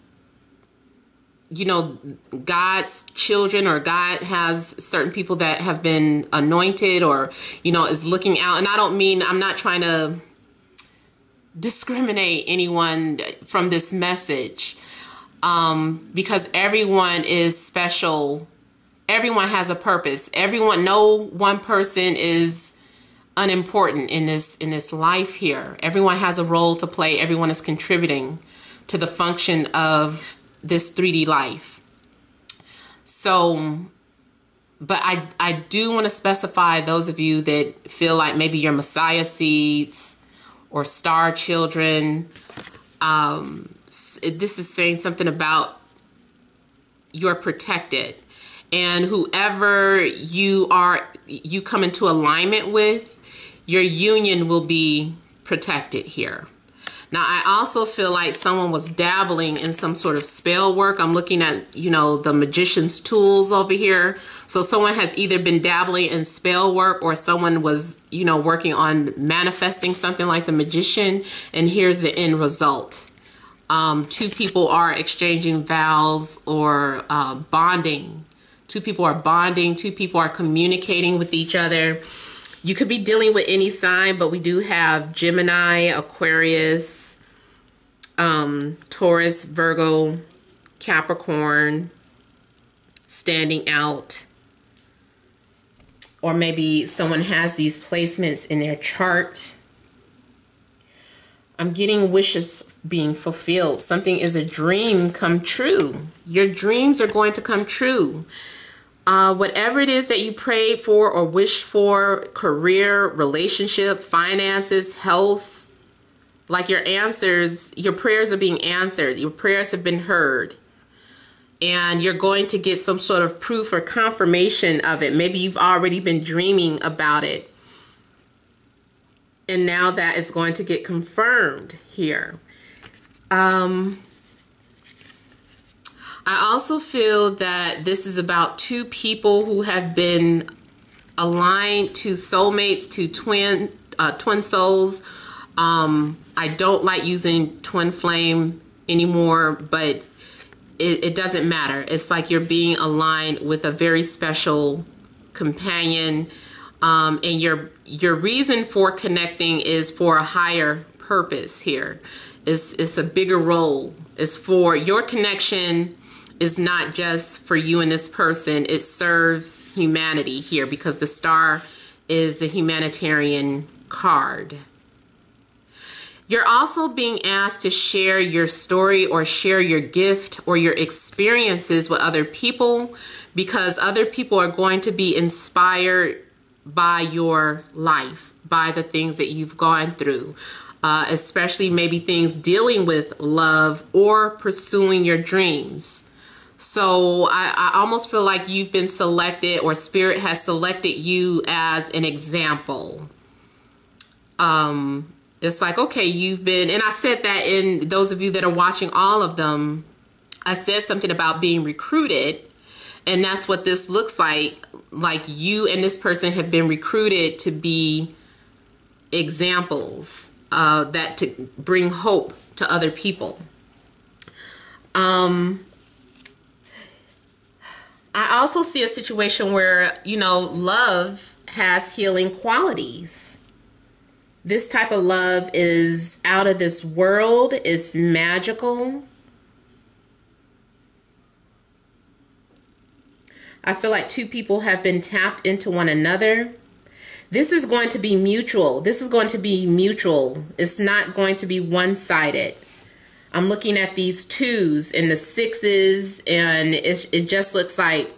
you know, God's children, or God has certain people that have been anointed, or, you know, is looking out. And I don't mean, I'm not trying to discriminate anyone from this message, because everyone is special. Everyone has a purpose. No one person is unimportant in this life here. Everyone has a role to play. Everyone is contributing to the function of this 3D life. So, but I do want to specify those of you that feel like maybe you're Messiah seeds or star children. This is saying something about you're protected, and whoever you come into alignment with, your union will be protected here. Now, I also feel like someone was dabbling in some sort of spell work. I'm looking at, you know, the magician's tools over here. So someone has either been dabbling in spell work, or someone was, you know, working on manifesting something like the magician. And here's the end result. Two people are exchanging vows or bonding. Two people are bonding. Two people are communicating with each other. You could be dealing with any sign, but we do have Gemini, Aquarius, Taurus, Virgo, Capricorn standing out. Or maybe someone has these placements in their chart. I'm getting wishes being fulfilled. Something is a dream come true. Your dreams are going to come true. Whatever it is that you prayed for or wished for, career, relationship, finances, health, like your answers, your prayers are being answered. Your prayers have been heard. And you're going to get some sort of proof or confirmation of it. Maybe you've already been dreaming about it. And now that is going to get confirmed here. I also feel that this is about two people who have been aligned, to soulmates, to twin souls. I don't like using twin flame anymore, but it doesn't matter. It's like you're being aligned with a very special companion, and your reason for connecting is for a higher purpose here. It's a bigger role. It's for your connection is not just for you and this person. It serves humanity here because the star is a humanitarian card. You're also being asked to share your story or share your gift or your experiences with other people, because other people are going to be inspired by your life, by the things that you've gone through, especially maybe things dealing with love or pursuing your dreams. So I almost feel like you've been selected, or Spirit has selected you as an example. It's like, okay, you've been, and I said that in those of you that are watching all of them, I said something about being recruited, and that's what this looks like. Like you and this person have been recruited to be examples that to bring hope to other people. I also see a situation where, you know, love has healing qualities. This type of love is out of this world. It's magical. I feel like two people have been tapped into one another. This is going to be mutual. This is going to be mutual. It's not going to be one-sided. I'm looking at these twos and the sixes, and it just looks like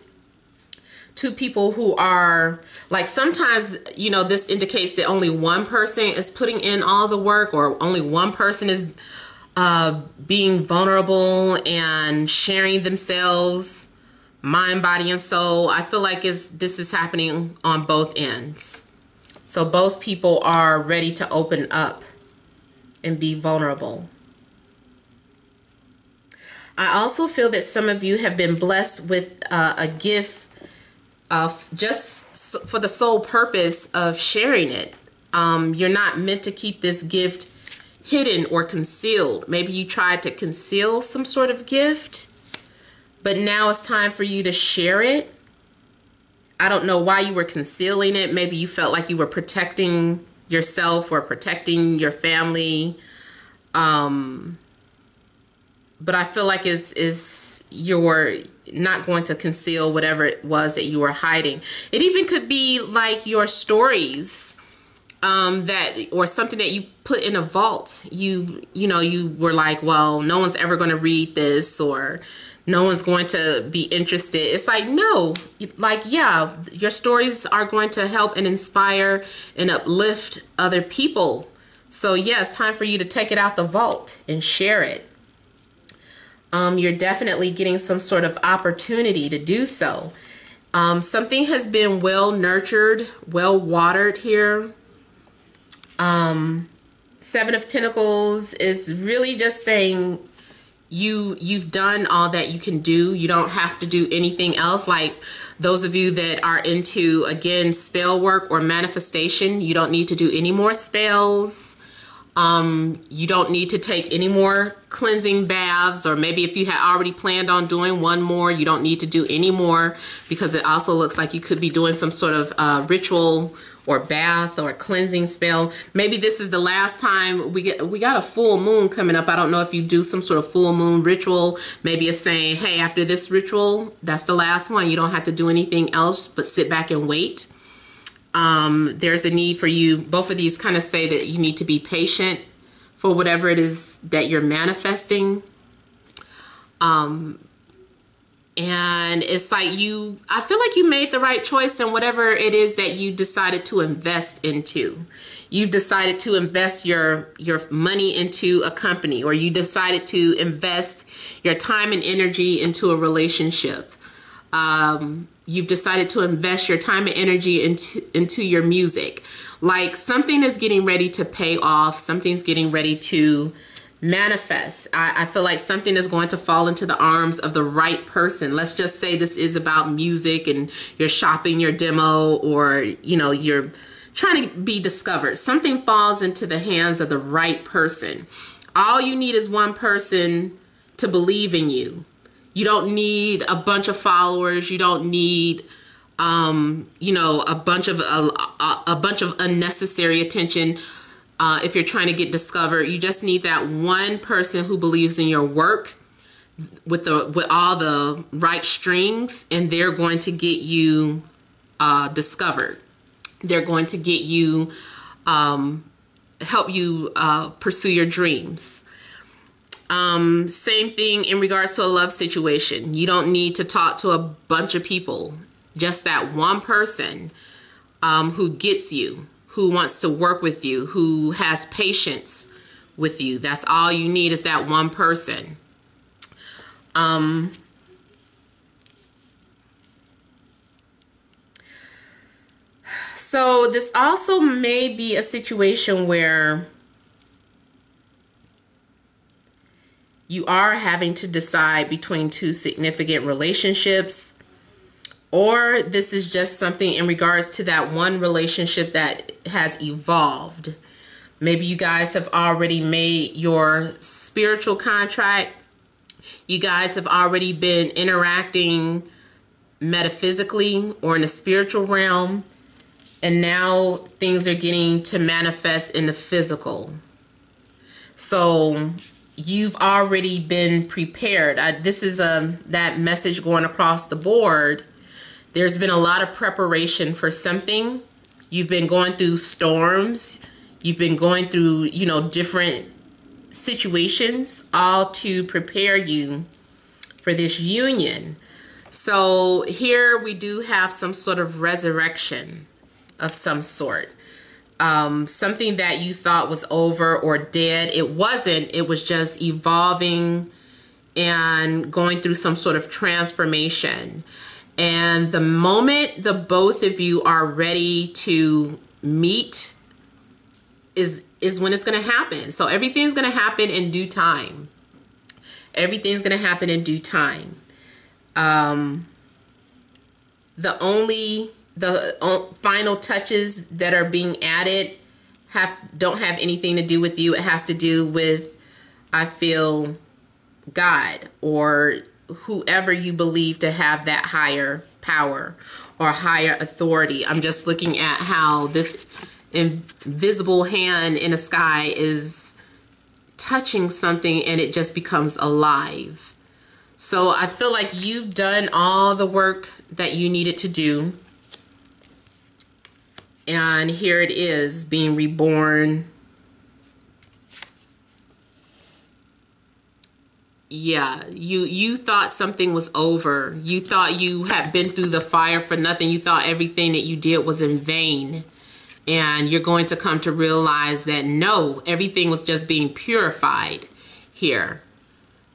two people who are, like, sometimes, you know, this indicates that only one person is putting in all the work, or only one person is being vulnerable and sharing themselves, mind, body, and soul. I feel like this is happening on both ends. So both people are ready to open up and be vulnerable. I also feel that some of you have been blessed with a gift just for the sole purpose of sharing it. You're not meant to keep this gift hidden or concealed. Maybe you tried to conceal some sort of gift, but now it's time for you to share it. I don't know why you were concealing it. Maybe you felt like you were protecting yourself or protecting your family. But I feel like you're not going to conceal whatever it was that you were hiding. It even could be like your stories, or something that you put in a vault. You know, you were like, well, no one's ever going to read this, or no one's going to be interested. It's like, no, like, yeah, your stories are going to help and inspire and uplift other people. So yeah, it's time for you to take it out the vault and share it. You're definitely getting some sort of opportunity to do so. Something has been well nurtured, well watered here. Seven of Pentacles is really just saying you've done all that you can do. You don't have to do anything else. Like those of you that are into, again, spell work or manifestation, you don't need to do any more spells. You don't need to take any more cleansing baths, or maybe if you had already planned on doing one more, you don't need to do any more, because it also looks like you could be doing some sort of ritual or bath or cleansing spell. Maybe this is the last time we got a full moon coming up. I don't know if you do some sort of full moon ritual. Maybe it's saying, hey, after this ritual, that's the last one. You don't have to do anything else but sit back and wait. There's a need for you. Both of these kind of say that you need to be patient for whatever it is that you're manifesting. And it's like I feel like you made the right choice in whatever it is that you decided to invest into. You've decided to invest your money into a company, or you decided to invest your time and energy into a relationship. You've decided to invest your time and energy into your music. Like something is getting ready to pay off. Something's getting ready to manifest. I feel like something is going to fall into the arms of the right person. Let's just say this is about music and you're shopping your demo, or you're trying to be discovered. Something falls into the hands of the right person. All you need is one person to believe in you. You don't need a bunch of followers. You don't need a bunch of unnecessary attention. If you're trying to get discovered, you just need that one person who believes in your work with all the right strings, and they're going to get you discovered. They're going to get you, help you pursue your dreams. Same thing in regards to a love situation. You don't need to talk to a bunch of people. Just that one person who gets you, who wants to work with you, who has patience with you. That's all you need, is that one person. So this also may be a situation where you are having to decide between two significant relationships, or this is just something in regards to that one relationship that has evolved. Maybe you guys have already made your spiritual contract. You guys have already been interacting metaphysically or in the spiritual realm. And now things are getting to manifest in the physical. So you've already been prepared. This is that message going across the board. There's been a lot of preparation for something. You've been going through storms. You've been going through, different situations, all to prepare you for this union. So here we do have some sort of resurrection of some sort. Something that you thought was over or dead. It wasn't. It was just evolving and going through some sort of transformation. And the moment the both of you are ready to meet is when it's going to happen. So everything's going to happen in due time. Everything's going to happen in due time. The final touches that are being added don't have anything to do with you. It has to do with, I feel, God or whoever you believe to have that higher power or higher authority. I'm just looking at how this invisible hand in the sky is touching something and it just becomes alive. So I feel like you've done all the work that you needed to do. And here it is, being reborn. Yeah, you thought something was over. You thought you had been through the fire for nothing. You thought everything that you did was in vain. And you're going to come to realize that no, everything was just being purified here.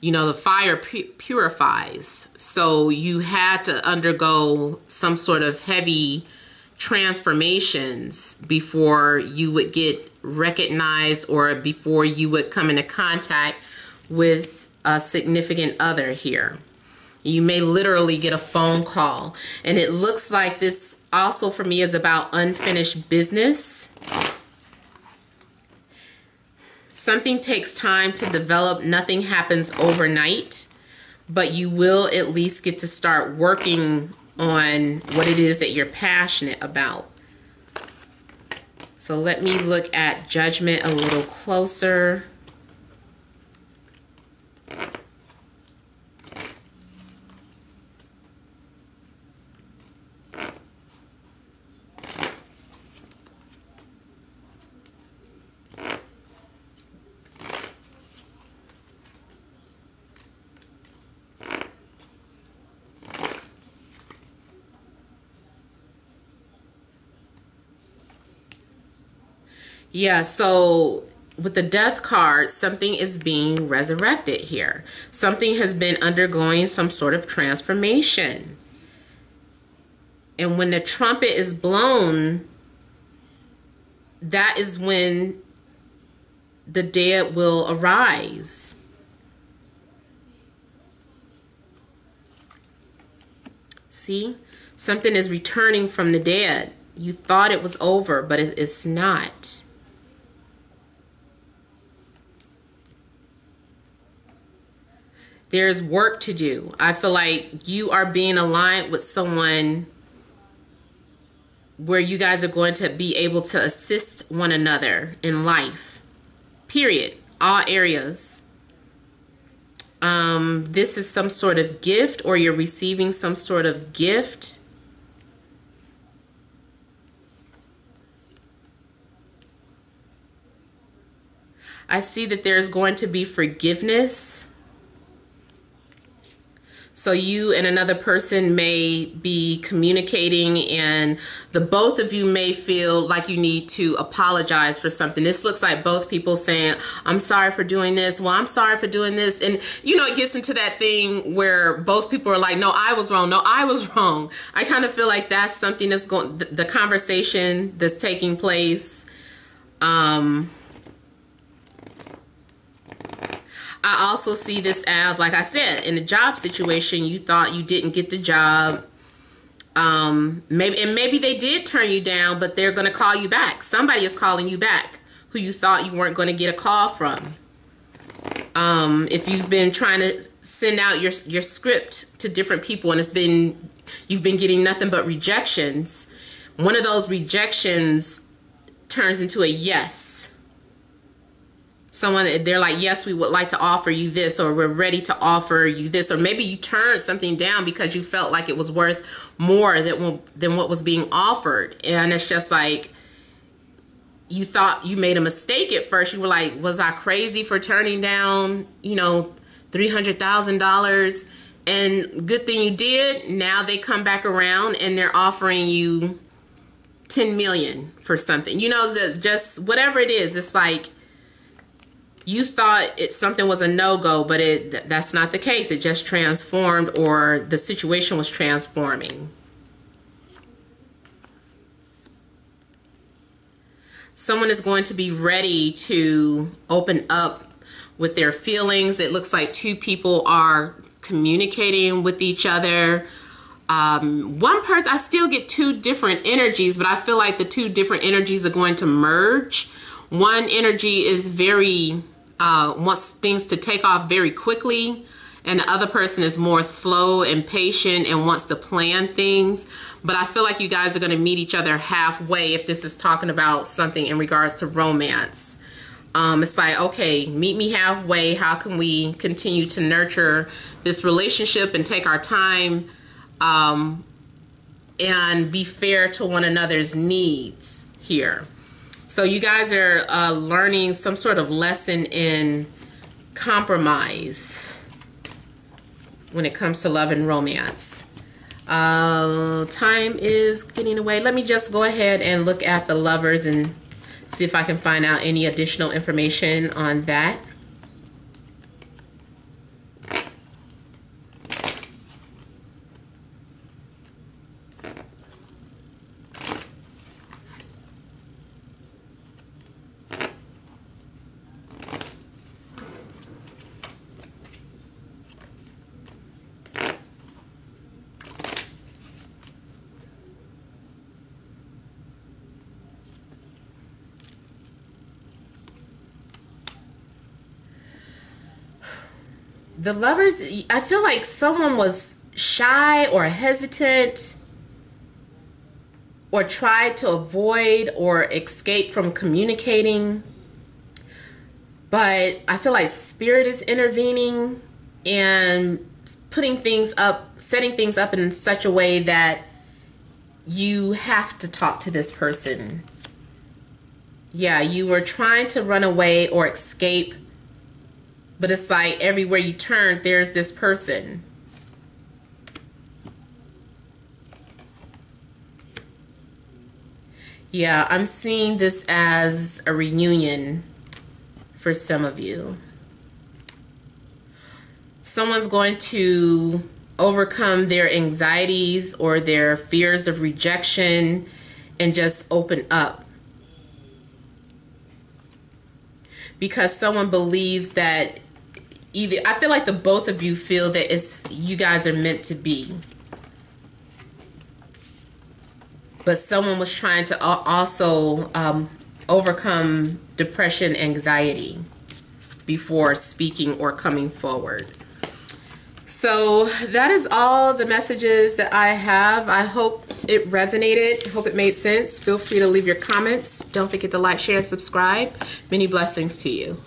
The fire purifies. So you had to undergo some sort of heavy transformations before you would get recognized or before you would come into contact with a significant other here. You may literally get a phone call. And it looks like this also for me is about unfinished business. Something takes time to develop. Nothing happens overnight. But you will at least get to start working on what it is that you're passionate about. So let me look at Judgment a little closer. Yeah, so with the death card, something is being resurrected here. Something has been undergoing some sort of transformation. And when the trumpet is blown, that is when the dead will arise. See? Something is returning from the dead. You thought it was over, but it's not. There's work to do. I feel like you are being aligned with someone where you guys are going to be able to assist one another in life. Period. All areas. This is some sort of gift, or you're receiving some sort of gift. I see that there's going to be forgiveness. So you and another person may be communicating, and the both of you may feel like you need to apologize for something. This looks like both people saying, I'm sorry for doing this. Well, I'm sorry for doing this. And, you know, it gets into that thing where both people are like, no, I was wrong. No, I was wrong. I kind of feel like that's something that's going, the conversation that's taking place. I also see this as, like I said, in a job situation, you thought you didn't get the job. Maybe they did turn you down, but they're going to call you back. Somebody is calling you back who you thought you weren't going to get a call from. If you've been trying to send out your script to different people and you've been getting nothing but rejections, one of those rejections turns into a yes. Someone, they're like, yes, we would like to offer you this, or we're ready to offer you this. Or maybe you turned something down because you felt like it was worth more than what was being offered. And it's just like, you thought you made a mistake at first. You were like, was I crazy for turning down, you know, $300,000? And good thing you did. Now they come back around and they're offering you 10 million for something. You know, just whatever it is, it's like, you thought something was a no-go, but that's not the case. It just transformed, or the situation was transforming. Someone is going to be ready to open up with their feelings. It looks like two people are communicating with each other. One person, I still get two different energies, but I feel like the two different energies are going to merge. One energy is very wants things to take off very quickly, and the other person is more slow and patient and wants to plan things. But I feel like you guys are going to meet each other halfway if this is talking about something in regards to romance. It's like, okay, meet me halfway. How can we continue to nurture this relationship and take our time and be fair to one another's needs here? So you guys are learning some sort of lesson in compromise when it comes to love and romance. Time is getting away. Let me just go ahead and look at the Lovers and see if I can find out any additional information on that. The Lovers, I feel like someone was shy or hesitant or tried to avoid or escape from communicating. But I feel like Spirit is intervening and putting things up, setting things up in such a way that you have to talk to this person. Yeah, you were trying to run away or escape, but it's like everywhere you turn, there's this person. Yeah, I'm seeing this as a reunion for some of you. Someone's going to overcome their anxieties or their fears of rejection and just open up. Because someone believes that either, I feel like the both of you feel that you guys are meant to be. But someone was trying to also overcome depression, anxiety before speaking or coming forward. So that is all the messages that I have. I hope it resonated. I hope it made sense. Feel free to leave your comments. Don't forget to like, share, and subscribe. Many blessings to you.